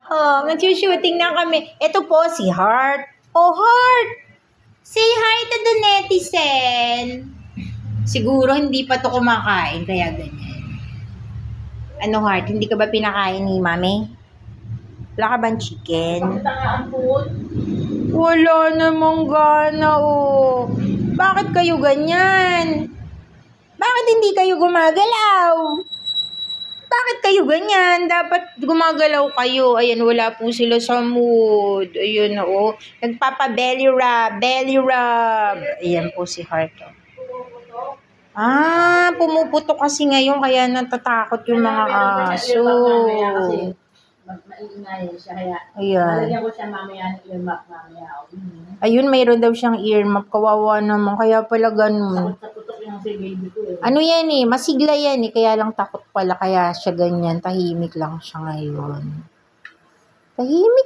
Oh, nag-shooting na kami. Ito po si Heart. Oh, Heart! Say hi to the netizen. Siguro hindi pa to kumakain, kaya ganyan. Ano, Heart? Hindi ka ba pinakain ni Mami? Wala ka bang chicken? Wala namang gana, oh. Bakit kayo ganyan? Bakit hindi kayo gumagalaw? Bakit kayo ganyan? Dapat gumagalaw kayo. Ayan, wala po sila sa mood. Ayun, oo. Nagpapa-belly rub, belly rub. Ayan po si Heart. Ah, pumuputok kasi ngayon, kaya natatakot yung mga aso. Mag-maingay siya, kaya Ayan. lalagyan ko siya mamaya ng earmuff mamaya. Ayun, mayroon daw siyang earmuff. Kawawa naman, kaya pala ganun. Takot sa putok yung si baby ko eh. Ano yan eh, masigla yan eh, kaya lang takot pala, kaya siya ganyan, tahimik lang siya ngayon. Tahimik